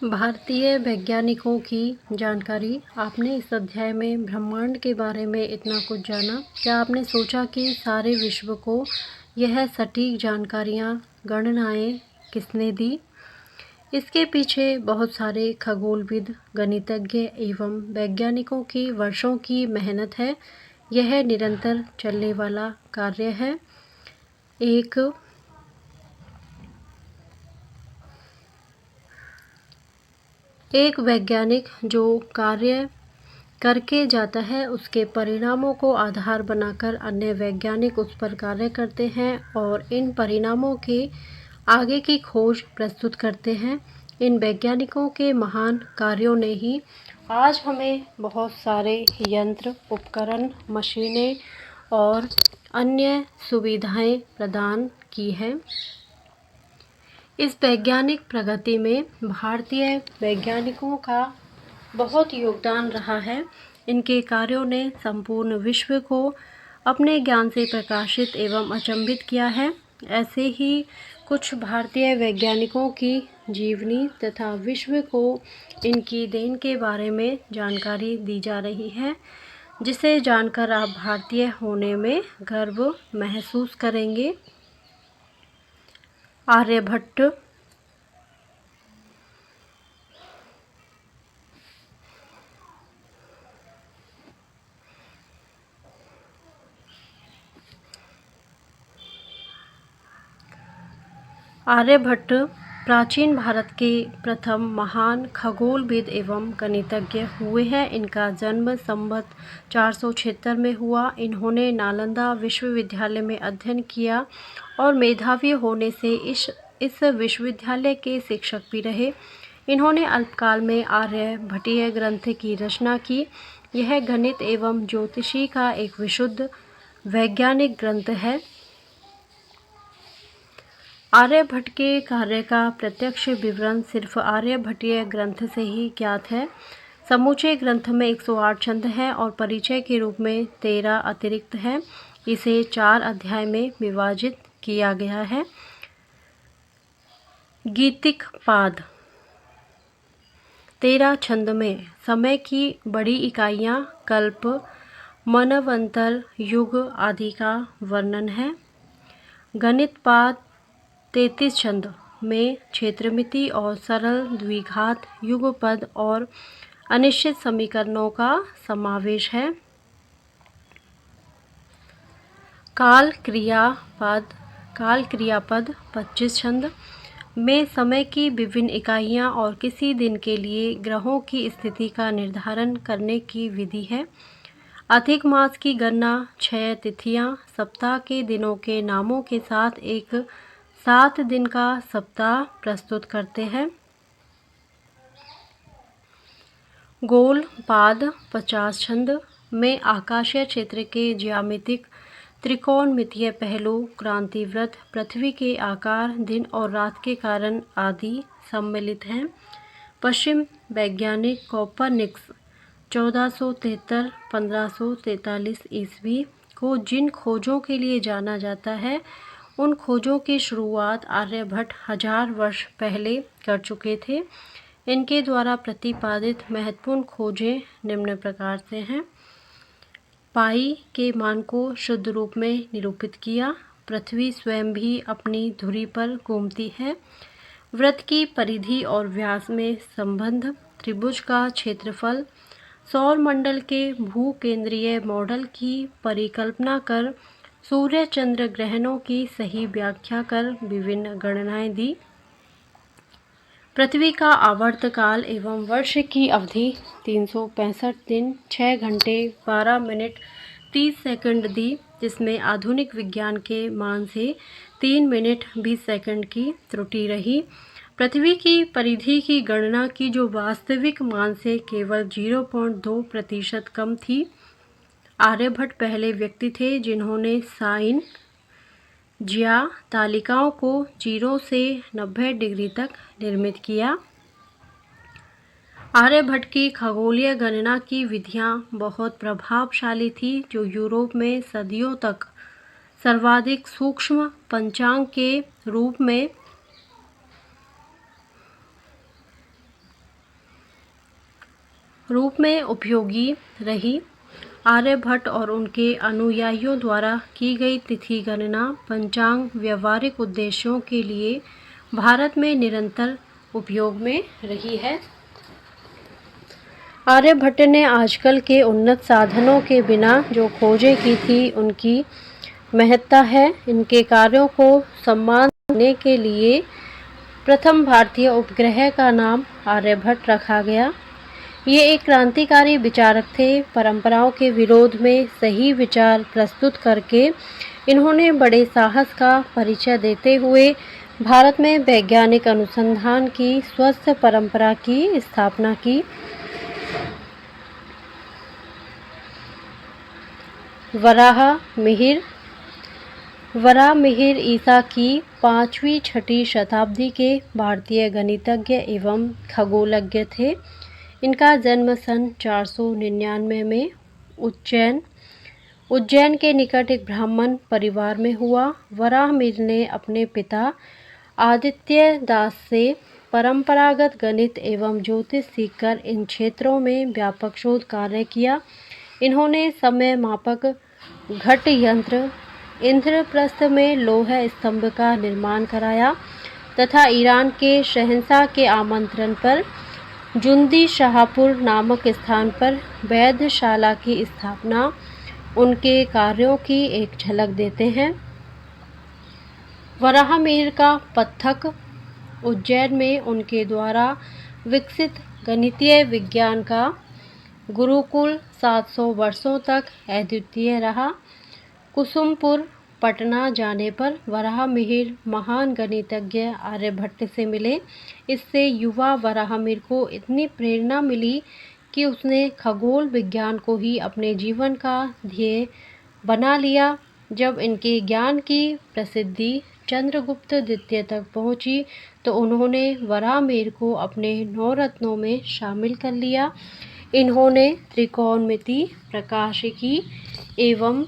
भारतीय वैज्ञानिकों की जानकारी। आपने इस अध्याय में ब्रह्मांड के बारे में इतना कुछ जाना। क्या आपने सोचा कि सारे विश्व को यह सटीक जानकारियाँ, गणनाएँ किसने दी? इसके पीछे बहुत सारे खगोलविद, गणितज्ञ एवं वैज्ञानिकों की वर्षों की मेहनत है। यह निरंतर चलने वाला कार्य है। एक वैज्ञानिक जो कार्य करके जाता है, उसके परिणामों को आधार बनाकर अन्य वैज्ञानिक उस पर कार्य करते हैं और इन परिणामों के आगे की खोज प्रस्तुत करते हैं। इन वैज्ञानिकों के महान कार्यों ने ही आज हमें बहुत सारे यंत्र, उपकरण, मशीनें और अन्य सुविधाएं प्रदान की हैं। इस वैज्ञानिक प्रगति में भारतीय वैज्ञानिकों का बहुत योगदान रहा है। इनके कार्यों ने संपूर्ण विश्व को अपने ज्ञान से प्रकाशित एवं अचंभित किया है। ऐसे ही कुछ भारतीय वैज्ञानिकों की जीवनी तथा विश्व को इनकी देन के बारे में जानकारी दी जा रही है, जिसे जानकर आप भारतीय होने में गर्व महसूस करेंगे। आर्यभट्ट। आर्यभट्ट प्राचीन भारत के प्रथम महान खगोलविद एवं गणितज्ञ हुए हैं। इनका जन्म संवत 476 में हुआ। इन्होंने नालंदा विश्वविद्यालय में अध्ययन किया और मेधावी होने से इस विश्वविद्यालय के शिक्षक भी रहे। इन्होंने अल्पकाल में आर्यभट्टीय ग्रंथ की रचना की। यह गणित एवं ज्योतिषी का एक विशुद्ध वैज्ञानिक ग्रंथ है। आर्यभट्ट के कार्य का प्रत्यक्ष विवरण सिर्फ आर्यभट्टीय ग्रंथ से ही ज्ञात है। समूचे ग्रंथ में 108 छंद हैं और परिचय के रूप में 13 अतिरिक्त हैं। इसे 4 अध्याय में विभाजित किया गया है। गीतिक पाद। 13 छंद में समय की बड़ी इकाइयाँ, कल्प, मनवंतर, युग आदि का वर्णन है। गणित पाद 33 छंद में क्षेत्रमिति और सरल द्विघात, युगपद और अनिश्चित समीकरणों का समावेश है। काल क्रियापद 25 छंद में समय की विभिन्न इकाइयाँ और किसी दिन के लिए ग्रहों की स्थिति का निर्धारण करने की विधि है। अधिक मास की गणना 6 तिथियां, सप्ताह के दिनों के नामों के साथ एक 7 दिन का सप्ताह प्रस्तुत करते हैं। गोल पाद 50 छंद में आकाशीय क्षेत्र के ज्यामितिक त्रिकोणमितीय पहलू, क्रांतिवृत्त, पृथ्वी के आकार, दिन और रात के कारण आदि सम्मिलित हैं। पश्चिम वैज्ञानिक कोपरनिकस 1473-1543 ईस्वी को जिन खोजों के लिए जाना जाता है, उन खोजों की शुरुआत आर्यभट्ट 1000 वर्ष पहले कर चुके थे। इनके द्वारा प्रतिपादित महत्वपूर्ण खोजें निम्न प्रकार से हैं। पाई के मान को शुद्ध रूप में निरूपित किया। पृथ्वी स्वयं भी अपनी धुरी पर घूमती है। वृत्त की परिधि और व्यास में संबंध, त्रिभुज का क्षेत्रफल, सौर मंडल के भूकेंद्रीय मॉडल की परिकल्पना कर, सूर्य चंद्र ग्रहणों की सही व्याख्या कर विभिन्न गणनाएं दी। पृथ्वी का आवर्तकाल एवं वर्ष की अवधि 365 दिन 6 घंटे 12 मिनट 30 सेकंड दी, जिसमें आधुनिक विज्ञान के मान से 3 मिनट 20 सेकंड की त्रुटि रही। पृथ्वी की परिधि की गणना की जो वास्तविक मान से केवल 0.2% कम थी। आर्यभट्ट पहले व्यक्ति थे जिन्होंने साइन ज्या तालिकाओं को 0 से 90 डिग्री तक निर्मित किया। आर्यभट्ट की खगोलीय गणना की विधियां बहुत प्रभावशाली थी, जो यूरोप में सदियों तक सर्वाधिक सूक्ष्म पंचांग के रूप में रूप में उपयोगी रही। आर्यभट्ट और उनके अनुयायियों द्वारा की गई तिथि गणना पंचांग व्यावहारिक उद्देश्यों के लिए भारत में निरंतर उपयोग में रही है। आर्यभट्ट ने आजकल के उन्नत साधनों के बिना जो खोजें की थी उनकी महत्ता है। इनके कार्यों को सम्मान देने के लिए प्रथम भारतीय उपग्रह का नाम आर्यभट्ट रखा गया। ये एक क्रांतिकारी विचारक थे। परंपराओं के विरोध में सही विचार प्रस्तुत करके इन्होंने बड़े साहस का परिचय देते हुए भारत में वैज्ञानिक अनुसंधान की स्वस्थ परंपरा की स्थापना की। वराहमिहिर ईसा की 5वीं-6वीं शताब्दी के भारतीय गणितज्ञ एवं खगोलज्ञ थे। इनका जन्म सन 499 में उज्जैन के निकट एक ब्राह्मण परिवार में हुआ। वराहमिहिर ने अपने पिता आदित्य दास से परंपरागत गणित एवं ज्योतिष सीखकर इन क्षेत्रों में व्यापक शोध कार्य किया। इन्होंने समय मापक घट यंत्र, इंद्रप्रस्थ में लौह स्तंभ का निर्माण कराया तथा ईरान के शहंशाह के आमंत्रण पर जुंदी शाहपुर नामक स्थान पर वैधशाला की स्थापना उनके कार्यों की एक झलक देते हैं। वराहमिहिर का पथक उज्जैन में उनके द्वारा विकसित गणितीय विज्ञान का गुरुकुल 700 वर्षों तक अद्वितीय रहा। कुसुमपुर पटना जाने पर वराहमिहिर महान गणितज्ञ आर्यभट्ट से मिले। इससे युवा वराहमिहिर को इतनी प्रेरणा मिली कि उसने खगोल विज्ञान को ही अपने जीवन का ध्येय बना लिया। जब इनके ज्ञान की प्रसिद्धि चंद्रगुप्त द्वितीय तक पहुंची तो उन्होंने वराहमिहिर को अपने 9 रत्नों में शामिल कर लिया। इन्होंने त्रिकोणमिति, प्रकाशिकी एवं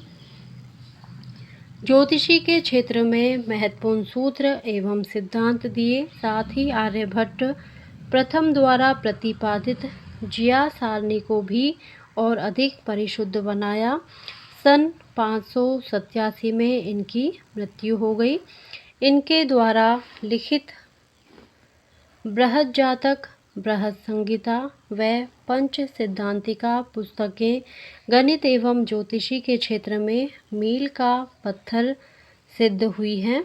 ज्योतिषी के क्षेत्र में महत्वपूर्ण सूत्र एवं सिद्धांत दिए। साथ ही आर्यभट्ट प्रथम द्वारा प्रतिपादित जिया सारणी को भी और अधिक परिशुद्ध बनाया। सन 587 में इनकी मृत्यु हो गई। इनके द्वारा लिखित बृहज्जातक, बृहद संहिता व पंच सिद्धांतिका पुस्तकें गणित एवं ज्योतिषी के क्षेत्र में मील का पत्थर सिद्ध हुई हैं।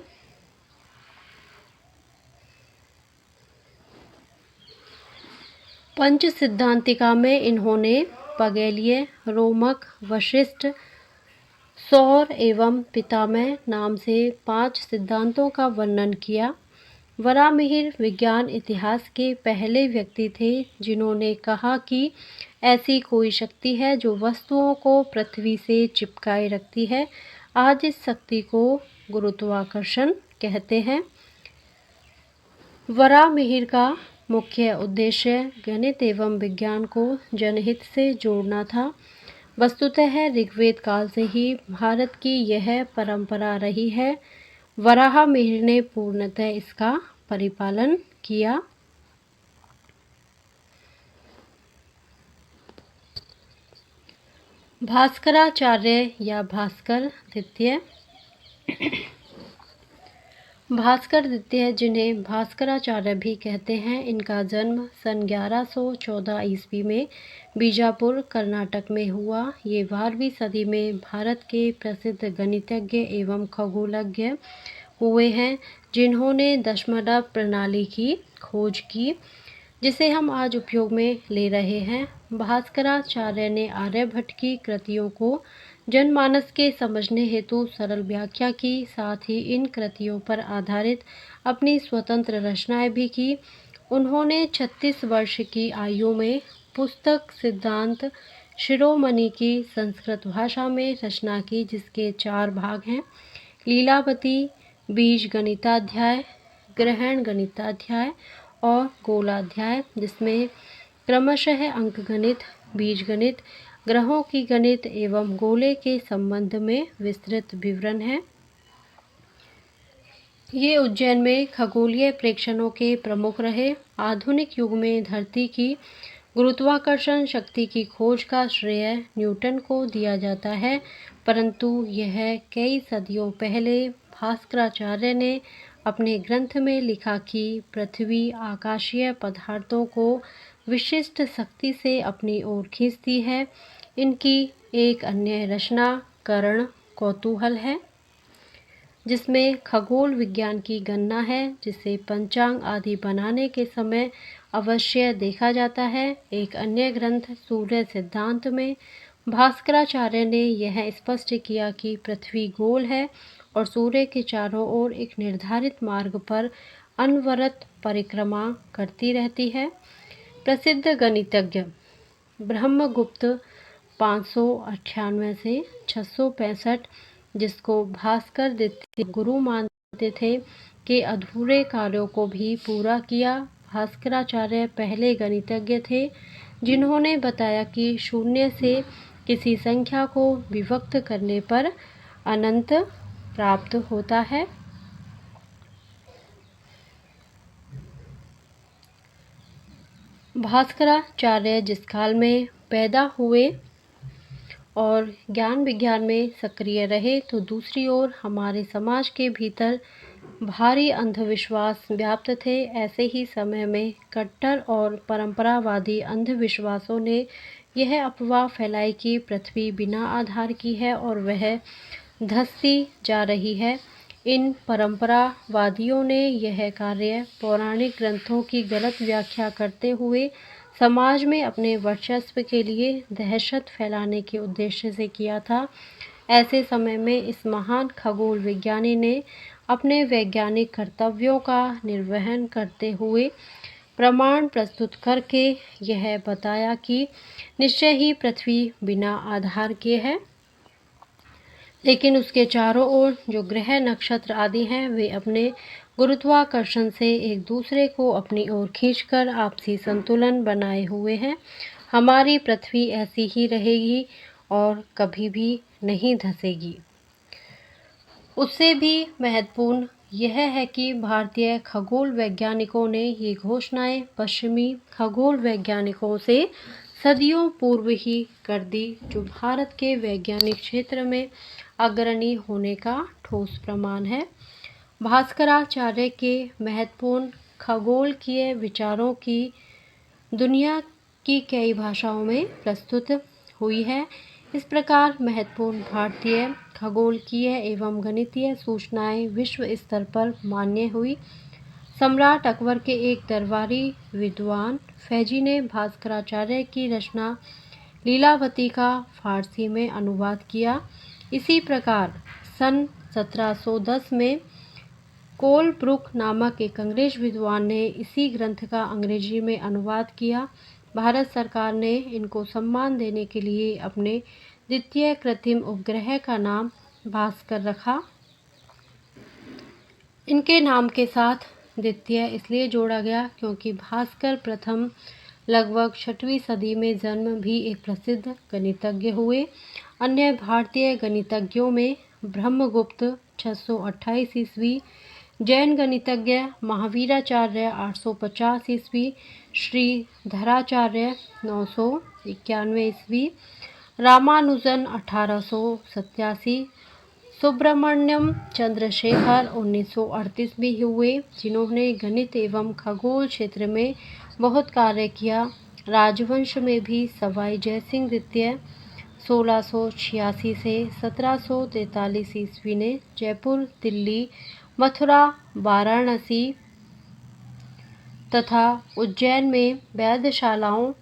पंच सिद्धांतिका में इन्होंने पगैलीय, रोमक, वशिष्ठ, सौर एवं पितामह नाम से 5 सिद्धांतों का वर्णन किया। वराहमिहिर विज्ञान इतिहास के पहले व्यक्ति थे जिन्होंने कहा कि ऐसी कोई शक्ति है जो वस्तुओं को पृथ्वी से चिपकाए रखती है। आज इस शक्ति को गुरुत्वाकर्षण कहते हैं। वराहमिहिर का मुख्य उद्देश्य गणित एवं विज्ञान को जनहित से जोड़ना था। वस्तुतः ऋग्वेद काल से ही भारत की यह परंपरा रही है। वराहमिहिर ने पूर्णतः इसका परिपालन किया। भास्कराचार्य या भास्कर द्वितीय। भास्कर द्वितीय, जिन्हें भास्कराचार्य भी कहते हैं, इनका जन्म सन 1114 ईस्वी में बीजापुर, कर्नाटक में हुआ। ये 12वीं सदी में भारत के प्रसिद्ध गणितज्ञ एवं खगोलज्ञ हुए हैं जिन्होंने दशमलव प्रणाली की खोज की जिसे हम आज उपयोग में ले रहे हैं। भास्कराचार्य ने आर्यभट्ट की कृतियों को जनमानस के समझने हेतु सरल व्याख्या की। साथ ही इन कृतियों पर आधारित अपनी स्वतंत्र रचनाएं भी की। उन्होंने 36 वर्ष की आयु में पुस्तक सिद्धांत शिरोमणि की संस्कृत भाषा में रचना की, जिसके 4 भाग हैं: लीलावती, बीज गणिताध्याय, ग्रहण गणिताध्याय और गोलाध्याय, जिसमें क्रमशः अंकगणित, बीजगणित, ग्रहों की गणित एवं गोले के संबंध में विस्तृत विवरण है। ये उज्जैन में खगोलीय प्रेक्षणों के प्रमुख रहे। आधुनिक युग में धरती की गुरुत्वाकर्षण शक्ति की खोज का श्रेय न्यूटन को दिया जाता है, परंतु यह कई सदियों पहले भास्कराचार्य ने अपने ग्रंथ में लिखा कि पृथ्वी आकाशीय पदार्थों को विशिष्ट शक्ति से अपनी ओर खींचती है। इनकी एक अन्य रचना कर्ण कौतूहल है, जिसमें खगोल विज्ञान की गणना है, जिसे पंचांग आदि बनाने के समय अवश्य देखा जाता है। एक अन्य ग्रंथ सूर्य सिद्धांत में भास्कराचार्य ने यह स्पष्ट किया कि पृथ्वी गोल है और सूर्य के चारों ओर एक निर्धारित मार्ग पर अनवरत परिक्रमा करती रहती है। प्रसिद्ध गणितज्ञ ब्रह्मगुप्त 598 से 665, जिसको भास्कर द्वितीय गुरु मानते थे, के अधूरे कार्यों को भी पूरा किया। भास्कराचार्य पहले गणितज्ञ थे जिन्होंने बताया कि शून्य से किसी संख्या को विभक्त करने पर अनंत प्राप्त होता है। भास्कराचार्य जिस काल में पैदा हुए और ज्ञान विज्ञान में सक्रिय रहे, तो दूसरी ओर हमारे समाज के भीतर भारी अंधविश्वास व्याप्त थे। ऐसे ही समय में कट्टर और परंपरावादी अंधविश्वासों ने यह अफवाह फैलाई कि पृथ्वी बिना आधार की है और वह धंसती जा रही है। इन परंपरावादियों ने यह कार्य पौराणिक ग्रंथों की गलत व्याख्या करते हुए समाज में अपने वर्चस्व के लिए दहशत फैलाने के उद्देश्य से किया था। ऐसे समय में इस महान खगोल विज्ञानी ने अपने वैज्ञानिक कर्तव्यों का निर्वहन करते हुए प्रमाण प्रस्तुत करके यह बताया कि निश्चय ही पृथ्वी बिना आधार के है, लेकिन उसके चारों ओर जो ग्रह नक्षत्र आदि हैं वे अपने गुरुत्वाकर्षण से एक दूसरे को अपनी ओर खींचकर आपसी संतुलन बनाए हुए हैं। हमारी पृथ्वी ऐसी ही रहेगी और कभी भी नहीं धंसेगी। उससे भी महत्वपूर्ण यह है कि भारतीय खगोल वैज्ञानिकों ने ये घोषणाएं पश्चिमी खगोल वैज्ञानिकों से सदियों पूर्व ही कर दी, जो भारत के वैज्ञानिक क्षेत्र में अग्रणी होने का ठोस प्रमाण है। भास्कराचार्य के महत्वपूर्ण खगोलकीय विचारों की दुनिया की कई भाषाओं में प्रस्तुत हुई है। इस प्रकार महत्वपूर्ण भारतीय खगोलकीय एवं गणितीय सूचनाएं विश्व स्तर पर मान्य हुई। सम्राट अकबर के एक दरबारी विद्वान फैजी ने भास्कराचार्य की रचना लीलावती का फारसी में अनुवाद किया। इसी प्रकार सन 1710 में कोलब्रुक नामक एक अंग्रेज विद्वान ने इसी ग्रंथ का अंग्रेजी में अनुवाद किया। भारत सरकार ने इनको सम्मान देने के लिए अपने द्वितीय कृत्रिम उपग्रह का नाम भास्कर रखा। इनके नाम के साथ द्वितीय इसलिए जोड़ा गया क्योंकि भास्कर प्रथम लगभग 6वीं सदी में जन्म भी एक प्रसिद्ध गणितज्ञ हुए। अन्य भारतीय गणितज्ञों में ब्रह्मगुप्त 628 ईस्वी, जैन गणितज्ञ महावीराचार्य 850 ईस्वी, श्रीधराचार्य 991 ईस्वी, रामानुजन 1887, सुब्रमण्यम चंद्रशेखर 1938 भी हुए, जिन्होंने गणित एवं खगोल क्षेत्र में बहुत कार्य किया। राजवंश में भी सवाई जयसिंह द्वितीय 1686 से 1743 ईस्वी ने जयपुर, दिल्ली, मथुरा, वाराणसी तथा उज्जैन में वेधशालाओं,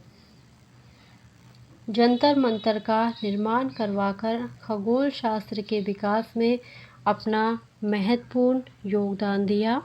जंतर मंतर का निर्माण करवाकर खगोल शास्त्र के विकास में अपना महत्वपूर्ण योगदान दिया।